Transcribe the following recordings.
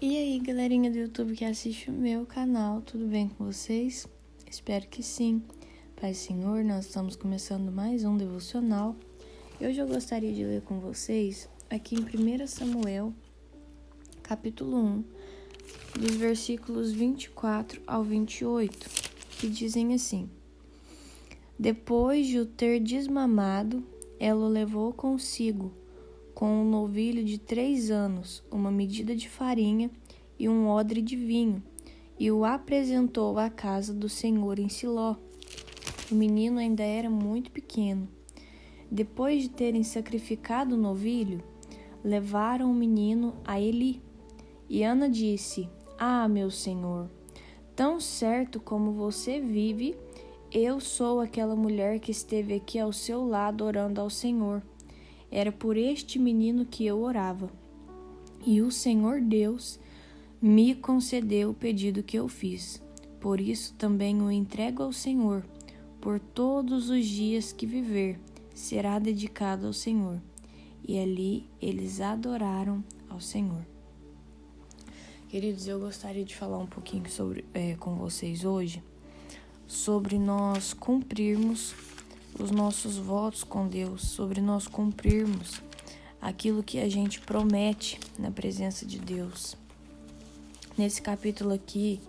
E aí, galerinha do YouTube que assiste o meu canal, tudo bem com vocês? Espero que sim. Pai Senhor, nós estamos começando mais um devocional. E hoje eu gostaria de ler com vocês aqui em 1 Samuel, capítulo 1, dos versículos 24 ao 28, que dizem assim: Depois de o ter desmamado, ela o levou consigo, com um novilho de 3 anos, uma medida de farinha e um odre de vinho, e o apresentou à casa do Senhor em Siló. O menino ainda era muito pequeno. Depois de terem sacrificado o novilho, levaram o menino a Eli. E Ana disse: Ah, meu senhor, tão certo como você vive, eu sou aquela mulher que esteve aqui ao seu lado orando ao Senhor. Era por este menino que eu orava. E o Senhor Deus me concedeu o pedido que eu fiz. Por isso também o entrego ao Senhor. Por todos os dias que viver, será dedicado ao Senhor. E ali eles adoraram ao Senhor. Queridos, eu gostaria de falar um pouquinho com vocês hoje sobre nós cumprirmos os nossos votos com Deus, sobre nós cumprirmos aquilo que a gente promete na presença de Deus. Nesse capítulo aqui,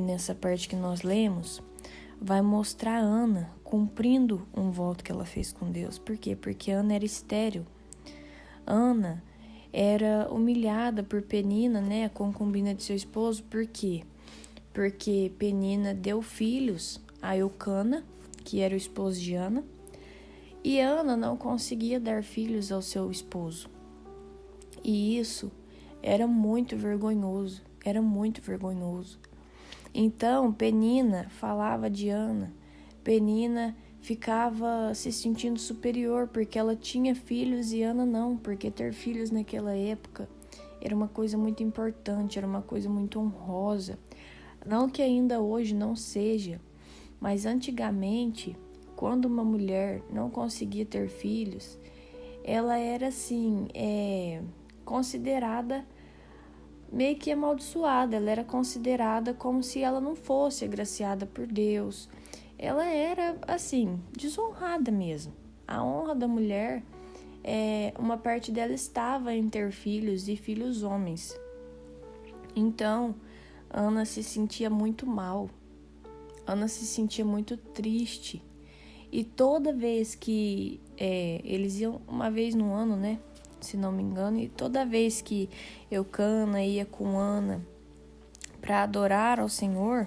nessa parte que nós lemos, vai mostrar Ana cumprindo um voto que ela fez com Deus. Por quê? Porque Ana era estéril. Ana era humilhada por Penina, a concubina de seu esposo. Por quê? Porque Penina deu filhos a Eucana, que era o esposo de Ana, e Ana não conseguia dar filhos ao seu esposo. E isso era muito vergonhoso, Então, Penina falava de Ana. Penina ficava se sentindo superior porque ela tinha filhos e Ana não, porque ter filhos naquela época era uma coisa muito importante, era uma coisa muito honrosa. Não que ainda hoje não seja, mas antigamente, quando uma mulher não conseguia ter filhos, ela era assim, considerada meio que amaldiçoada. Ela era considerada como se ela não fosse agraciada por Deus. Ela era assim, desonrada mesmo. A honra da mulher, uma parte dela estava em ter filhos e filhos homens. Então, Ana se sentia muito mal. Ana se sentia muito triste. E toda vez que eles iam, uma vez no ano, se não me engano, e toda vez que Eucana ia com Ana para adorar ao Senhor,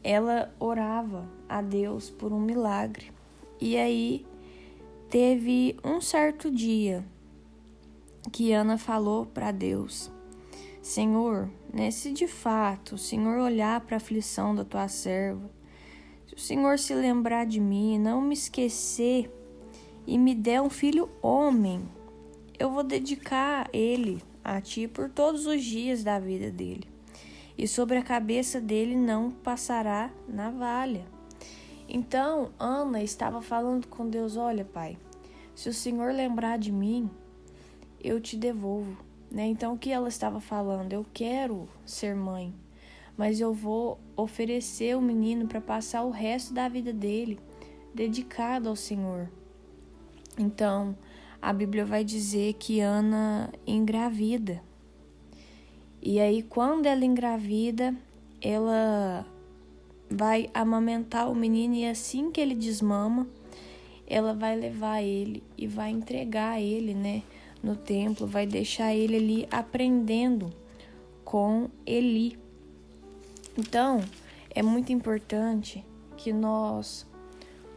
ela orava a Deus por um milagre. E aí teve um certo dia que Ana falou para Deus: Senhor, se de fato o Senhor olhar para a aflição da tua serva, se o Senhor se lembrar de mim, não me esquecer e me der um filho homem, eu vou dedicar ele a ti por todos os dias da vida dele. E sobre a cabeça dele não passará navalha. Então, Ana estava falando com Deus: olha, Pai, se o Senhor lembrar de mim, eu te devolvo. Então, o que ela estava falando? Eu quero ser mãe, mas eu vou oferecer o menino para passar o resto da vida dele dedicado ao Senhor. Então, a Bíblia vai dizer que Ana engravida. E aí, quando ela engravida, ela vai amamentar o menino, e assim que ele desmama, ela vai levar ele e vai entregar ele, no templo, vai deixar ele ali aprendendo com Eli. Então, é muito importante que nós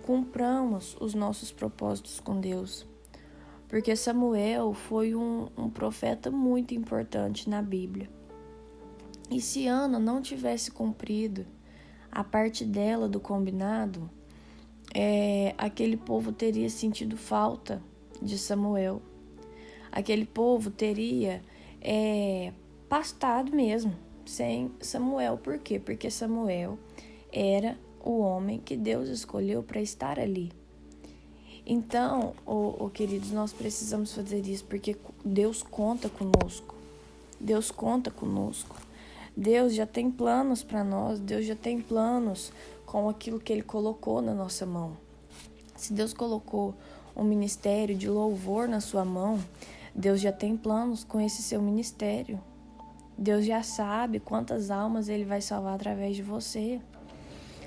cumpramos os nossos propósitos com Deus, porque Samuel foi um profeta muito importante na Bíblia. E se Ana não tivesse cumprido a parte dela do combinado, aquele povo teria sentido falta de Samuel. Aquele povo teria pastado mesmo sem Samuel. Por quê? Porque Samuel era o homem que Deus escolheu para estar ali. Então, queridos, nós precisamos fazer isso porque Deus conta conosco. Deus conta conosco. Deus já tem planos para nós, Deus já tem planos com aquilo que Ele colocou na nossa mão. Se Deus colocou um ministério de louvor na sua mão, Deus já tem planos com esse seu ministério. Deus já sabe quantas almas Ele vai salvar através de você.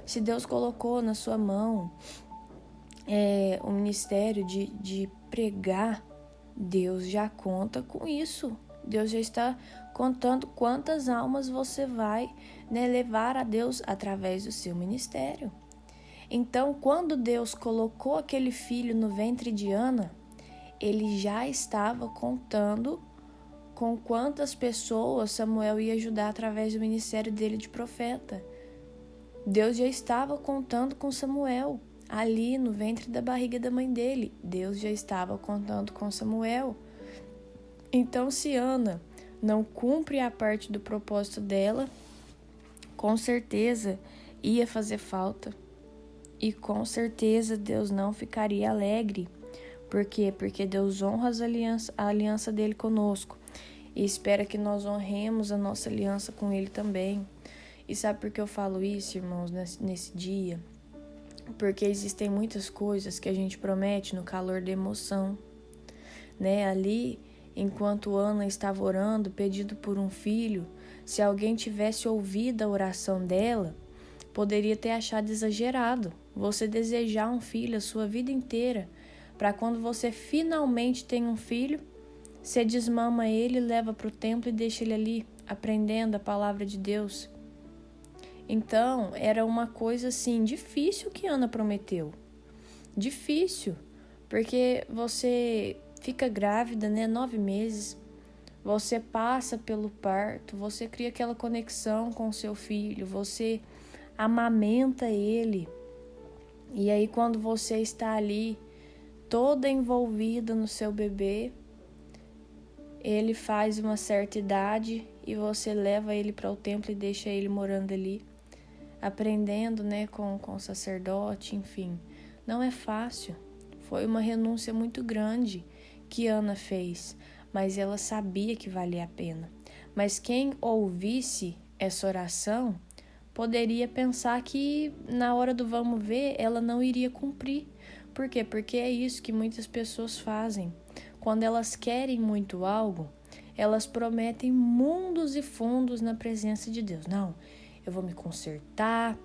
Se Deus colocou na sua mão o ministério de pregar, Deus já conta com isso. Deus já está contando quantas almas você vai levar a Deus através do seu ministério. Então, quando Deus colocou aquele filho no ventre de Ana, Ele já estava contando com quantas pessoas Samuel ia ajudar através do ministério dele de profeta. Deus já estava contando com Samuel, ali no ventre da barriga da mãe dele. Deus já estava contando com Samuel. Então, se Ana não cumpre a parte do propósito dela, com certeza ia fazer falta. E com certeza Deus não ficaria alegre. Por quê? Porque Deus honra a aliança dele conosco. E espera que nós honremos a nossa aliança com Ele também. E sabe por que eu falo isso, irmãos, nesse dia? Porque existem muitas coisas que a gente promete no calor da emoção. Ali, enquanto Ana estava orando, pedindo por um filho, se alguém tivesse ouvido a oração dela, poderia ter achado exagerado você desejar um filho a sua vida inteira, para quando você finalmente tem um filho, você desmama ele, leva para o templo e deixa ele ali, aprendendo a palavra de Deus. Então, era uma coisa assim, difícil que Ana prometeu. Difícil, porque você fica grávida, 9 meses, você passa pelo parto, você cria aquela conexão com o seu filho, você amamenta ele. E aí, quando você está ali, toda envolvida no seu bebê, ele faz uma certa idade e você leva ele para o templo e deixa ele morando ali, aprendendo, com o sacerdote, enfim. Não é fácil. Foi uma renúncia muito grande que Ana fez, mas ela sabia que valia a pena. Mas quem ouvisse essa oração poderia pensar que na hora do vamos ver ela não iria cumprir. Por quê? Porque é isso que muitas pessoas fazem. Quando elas querem muito algo, elas prometem mundos e fundos na presença de Deus. Não, eu vou me consertar,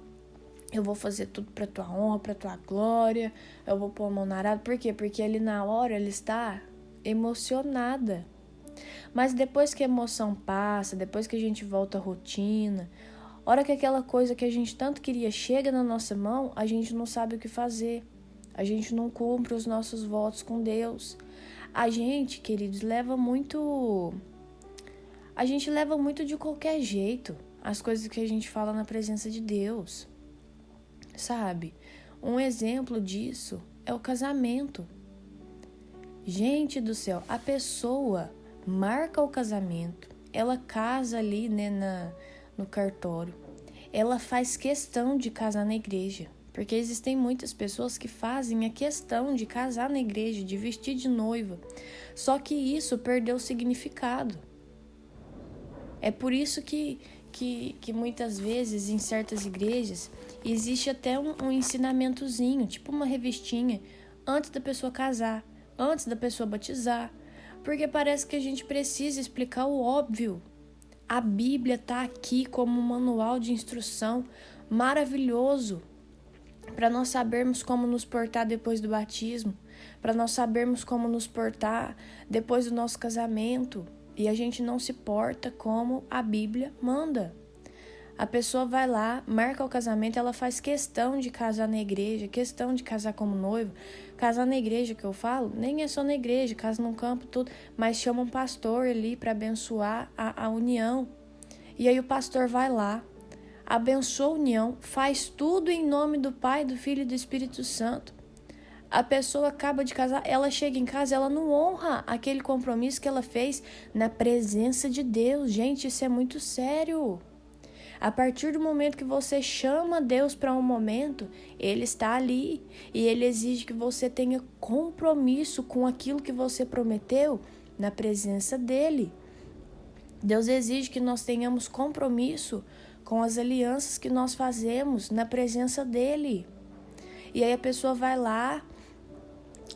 eu vou fazer tudo para tua honra, para tua glória, eu vou pôr a mão na arada. Por quê? Porque ali na hora ela está emocionada. Mas depois que a emoção passa, depois que a gente volta à rotina, hora que aquela coisa que a gente tanto queria chega na nossa mão, a gente não sabe o que fazer. A gente não cumpre os nossos votos com Deus. A gente, queridos, leva muito de qualquer jeito as coisas que a gente fala na presença de Deus. Sabe? Um exemplo disso é o casamento. Gente do céu, a pessoa marca o casamento, ela casa ali, no cartório. Ela faz questão de casar na igreja. Porque existem muitas pessoas que fazem a questão de casar na igreja, de vestir de noiva. Só que isso perdeu o significado. É por isso que muitas vezes em certas igrejas existe até um ensinamentozinho, tipo uma revistinha, antes da pessoa casar, antes da pessoa batizar. Porque parece que a gente precisa explicar o óbvio. A Bíblia está aqui como um manual de instrução maravilhoso, para nós sabermos como nos portar depois do batismo, para nós sabermos como nos portar depois do nosso casamento, e a gente não se porta como a Bíblia manda. A pessoa vai lá, marca o casamento, ela faz questão de casar na igreja, questão de casar como noivo. Casar na igreja que eu falo, nem é só na igreja, casa num campo, tudo, mas chama um pastor ali para abençoar a união. E aí o pastor vai lá, abençoa a união, faz tudo em nome do Pai, do Filho e do Espírito Santo. A pessoa acaba de casar, ela chega em casa, ela não honra aquele compromisso que ela fez na presença de Deus. Gente, isso é muito sério. A partir do momento que você chama Deus para um momento, Ele está ali e Ele exige que você tenha compromisso com aquilo que você prometeu na presença dEle. Deus exige que nós tenhamos compromisso com as alianças que nós fazemos na presença dele. E aí a pessoa vai lá,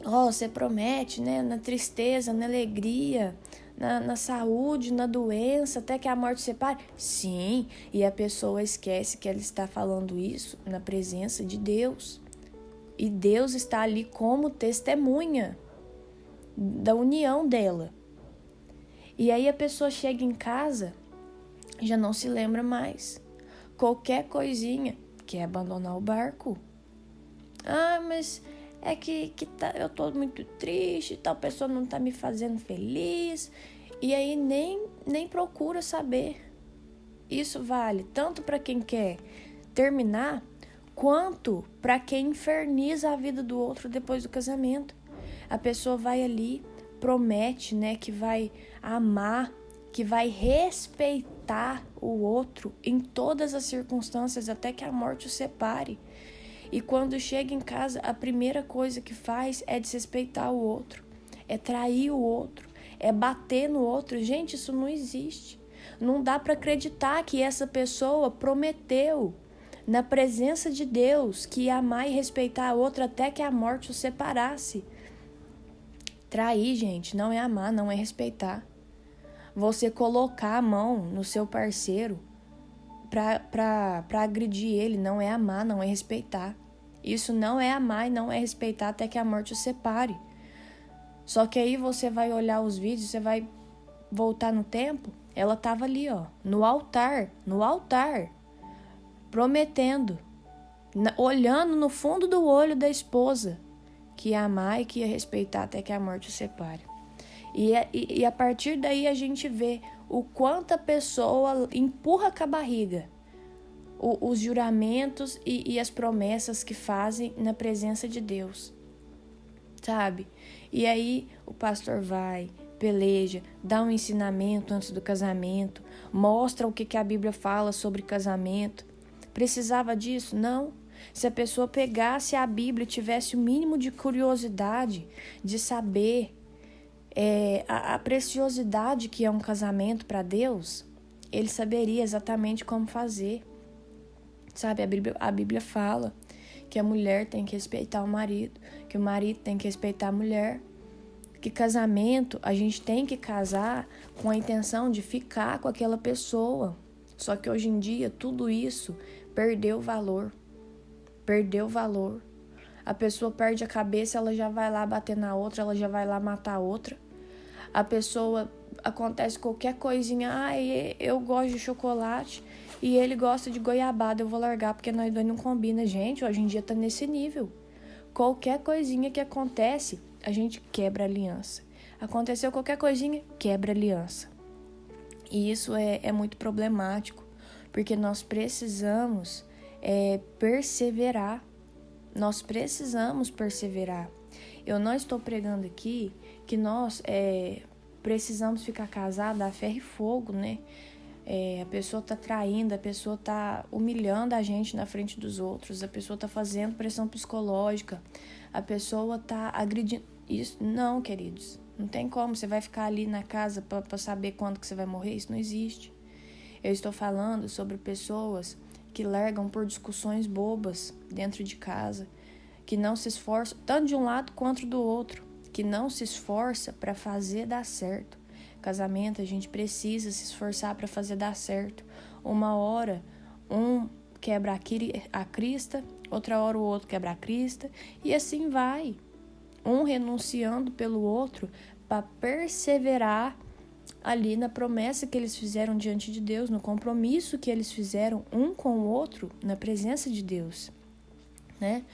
você promete, né? Na tristeza, na alegria, na saúde, na doença, até que a morte separe. Sim, e a pessoa esquece que ela está falando isso na presença de Deus. E Deus está ali como testemunha da união dela. E aí a pessoa chega em casa, já não se lembra mais. Qualquer coisinha, quer abandonar o barco. Mas é que eu tô muito triste, tal pessoa não tá me fazendo feliz. E aí nem procura saber. Isso vale tanto para quem quer terminar, quanto para quem inferniza a vida do outro depois do casamento. A pessoa vai ali, promete, né, que vai amar, que vai respeitar o outro em todas as circunstâncias, até que a morte o separe. E quando chega em casa, a primeira coisa que faz é desrespeitar o outro, é trair o outro, é bater no outro. Gente, isso não existe. Não dá para acreditar que essa pessoa prometeu na presença de Deus que ia amar e respeitar a outra até que a morte o separasse. Trair, gente, não é amar, não é respeitar. Você colocar a mão no seu parceiro para agredir ele não é amar, não é respeitar. Isso não é amar e não é respeitar até que a morte o separe. Só que aí você vai olhar os vídeos, você vai voltar no tempo, ela estava ali, no altar, prometendo, olhando no fundo do olho da esposa, que ia amar e que ia respeitar até que a morte o separe. E a partir daí a gente vê o quanto a pessoa empurra com a barriga os juramentos e as promessas que fazem na presença de Deus, sabe? E aí o pastor vai, peleja, dá um ensinamento antes do casamento, mostra o que a Bíblia fala sobre casamento. Precisava disso? Não. Se a pessoa pegasse a Bíblia e tivesse o mínimo de curiosidade, de saber a preciosidade que é um casamento para Deus, ele saberia exatamente como fazer. Sabe, a Bíblia fala que a mulher tem que respeitar o marido, que o marido tem que respeitar a mulher, que casamento, a gente tem que casar com a intenção de ficar com aquela pessoa. Só que hoje em dia, tudo isso perdeu valor. A pessoa perde a cabeça, ela já vai lá bater na outra, ela já vai lá matar a outra. A pessoa, acontece qualquer coisinha, eu gosto de chocolate e ele gosta de goiabada, eu vou largar porque nós dois não combina. Gente, hoje em dia tá nesse nível. Qualquer coisinha que acontece, a gente quebra a aliança. Aconteceu qualquer coisinha, quebra a aliança. E isso é muito problemático, porque nós precisamos perseverar. Nós precisamos perseverar. Eu não estou pregando aqui que nós precisamos ficar casados a ferro e fogo, né? A pessoa tá traindo, a pessoa tá humilhando a gente na frente dos outros, a pessoa tá fazendo pressão psicológica, a pessoa tá agredindo. Isso não, queridos. Não tem como. Você vai ficar ali na casa para saber quando que você vai morrer? Isso não existe. Eu estou falando sobre pessoas que largam por discussões bobas dentro de casa, que não se esforçam, tanto de um lado quanto do outro, que não se esforça para fazer dar certo. Casamento, a gente precisa se esforçar para fazer dar certo. Uma hora, um quebra a crista, outra hora o outro quebra a crista, e assim vai. Um renunciando pelo outro para perseverar ali na promessa que eles fizeram diante de Deus, no compromisso que eles fizeram um com o outro na presença de Deus, né?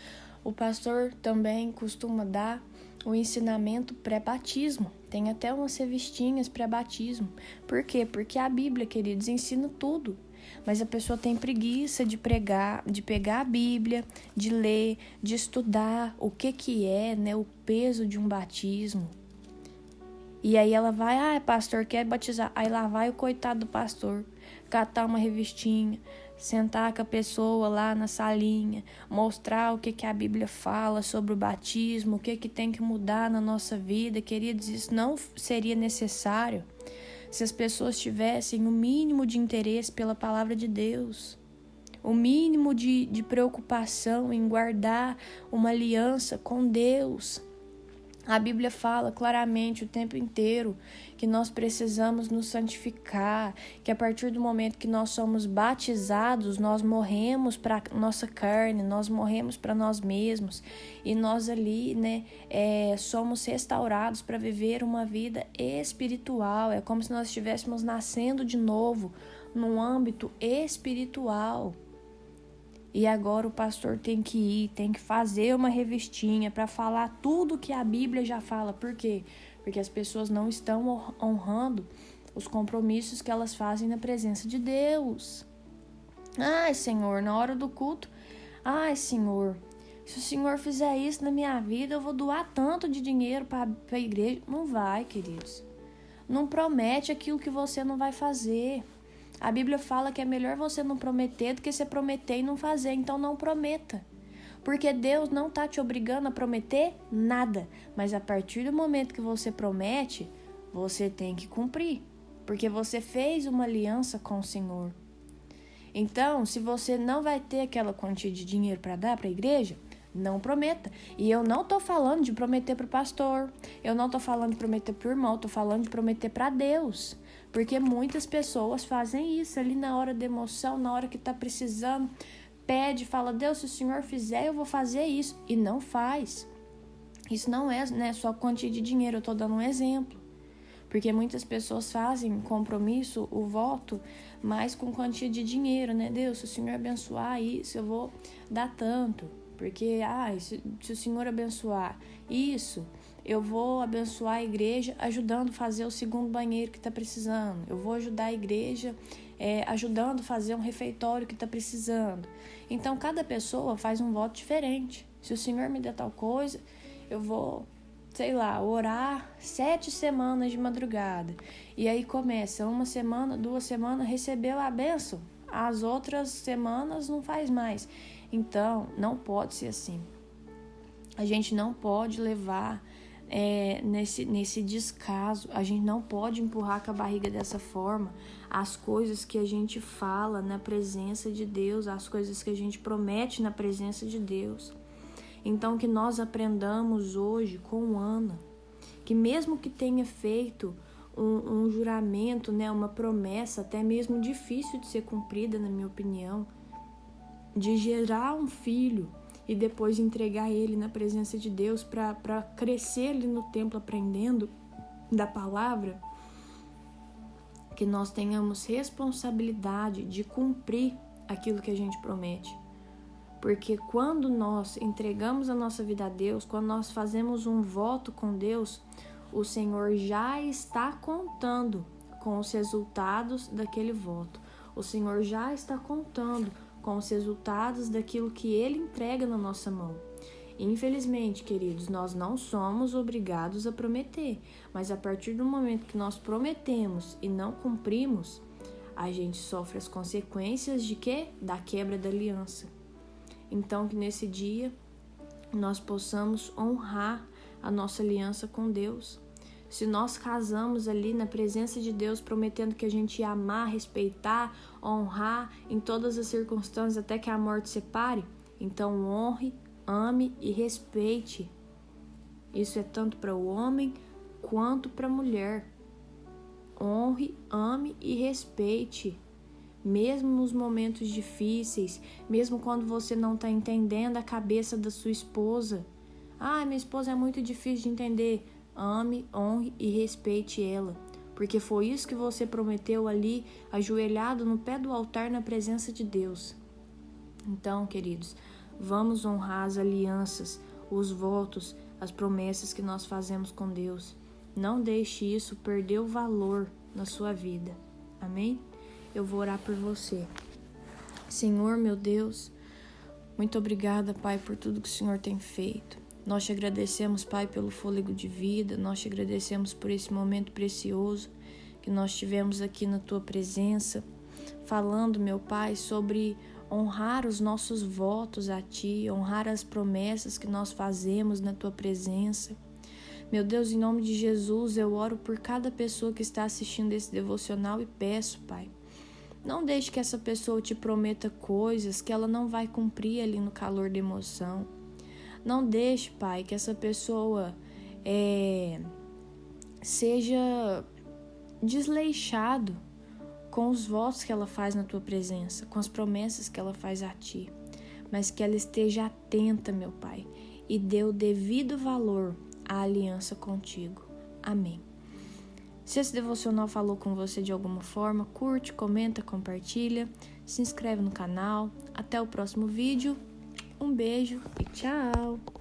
O pastor também costuma dar o ensinamento pré-batismo. Tem até umas revistinhas pré-batismo. Por quê? Porque a Bíblia, queridos, ensina tudo. Mas a pessoa tem preguiça de pregar, de pegar a Bíblia, de ler, de estudar o que é, né, o peso de um batismo. E aí ela vai, pastor, quer batizar. Aí lá vai o coitado do pastor, catar uma revistinha, sentar com a pessoa lá na salinha, mostrar o que a Bíblia fala sobre o batismo, o que tem que mudar na nossa vida. Queridos, isso não seria necessário se as pessoas tivessem o mínimo de interesse pela palavra de Deus, o mínimo de preocupação em guardar uma aliança com Deus. A Bíblia fala claramente o tempo inteiro que nós precisamos nos santificar, que a partir do momento que nós somos batizados, nós morremos para nossa carne, nós morremos para nós mesmos e nós ali, somos restaurados para viver uma vida espiritual. É como se nós estivéssemos nascendo de novo num âmbito espiritual. E agora o pastor tem que ir, tem que fazer uma revistinha para falar tudo que a Bíblia já fala. Por quê? Porque as pessoas não estão honrando os compromissos que elas fazem na presença de Deus. Ai, Senhor, na hora do culto, ai, Senhor, se o Senhor fizer isso na minha vida, eu vou doar tanto de dinheiro para a igreja. Não vai, queridos. Não promete aquilo que você não vai fazer. A Bíblia fala que é melhor você não prometer do que você prometer e não fazer. Então não prometa. Porque Deus não está te obrigando a prometer nada. Mas a partir do momento que você promete, você tem que cumprir. Porque você fez uma aliança com o Senhor. Então, se você não vai ter aquela quantia de dinheiro para dar para a igreja, não prometa. E eu não estou falando de prometer para o pastor. Eu não estou falando de prometer para o irmão. Estou falando de prometer para Deus. Porque muitas pessoas fazem isso ali na hora da emoção, na hora que está precisando. Pede, fala, Deus, se o Senhor fizer, eu vou fazer isso. E não faz. Isso não é, só quantia de dinheiro. Eu estou dando um exemplo. Porque muitas pessoas fazem compromisso, o voto, mais com quantia de dinheiro, né? Deus, se o Senhor abençoar isso, eu vou dar tanto. Porque, se o Senhor abençoar isso, eu vou abençoar a igreja ajudando a fazer o segundo banheiro que está precisando. Eu vou ajudar a igreja ajudando a fazer um refeitório que está precisando. Então, cada pessoa faz um voto diferente. Se o Senhor me der tal coisa, eu vou, orar 7 semanas de madrugada. E aí começa 1 semana, 2 semanas, recebeu a bênção. As outras semanas não faz mais. Então, não pode ser assim. A gente não pode levar nesse descaso. A gente não pode empurrar com a barriga dessa forma as coisas que a gente fala na presença de Deus, as coisas que a gente promete na presença de Deus. Então, que nós aprendamos hoje com Ana, que mesmo que tenha feito um juramento, uma promessa até mesmo difícil de ser cumprida, na minha opinião, de gerar um filho e depois entregar ele na presença de Deus para crescer ali no templo aprendendo da palavra, que nós tenhamos responsabilidade de cumprir aquilo que a gente promete. Porque quando nós entregamos a nossa vida a Deus, quando nós fazemos um voto com Deus, o Senhor já está contando com os resultados daquele voto. O Senhor já está contando com os resultados daquilo que Ele entrega na nossa mão. Infelizmente, queridos, nós não somos obrigados a prometer, mas a partir do momento que nós prometemos e não cumprimos, a gente sofre as consequências de quê? Da quebra da aliança. Então, que nesse dia nós possamos honrar a nossa aliança com Deus. Se nós casamos ali na presença de Deus, prometendo que a gente ia amar, respeitar, honrar em todas as circunstâncias até que a morte separe, então honre, ame e respeite. Isso é tanto para o homem quanto para a mulher. Honre, ame e respeite. Mesmo nos momentos difíceis, mesmo quando você não está entendendo a cabeça da sua esposa. Minha esposa é muito difícil de entender. Ame, honre e respeite ela, porque foi isso que você prometeu ali, ajoelhado no pé do altar na presença de Deus. Então, queridos, vamos honrar as alianças, os votos, as promessas que nós fazemos com Deus. Não deixe isso perder o valor na sua vida. Amém? Eu vou orar por você. Senhor, meu Deus, muito obrigada, Pai, por tudo que o Senhor tem feito. Nós te agradecemos, Pai, pelo fôlego de vida. Nós te agradecemos por esse momento precioso que nós tivemos aqui na Tua presença, falando, meu Pai, sobre honrar os nossos votos a Ti, honrar as promessas que nós fazemos na Tua presença. Meu Deus, em nome de Jesus, eu oro por cada pessoa que está assistindo esse devocional e peço, Pai, não deixe que essa pessoa te prometa coisas que ela não vai cumprir ali no calor da emoção. Não deixe, Pai, que essa pessoa seja desleixado com os votos que ela faz na tua presença, com as promessas que ela faz a ti, mas que ela esteja atenta, meu Pai, e dê o devido valor à aliança contigo. Amém. Se esse devocional falou com você de alguma forma, curte, comenta, compartilha, se inscreve no canal. Até o próximo vídeo. Um beijo e tchau!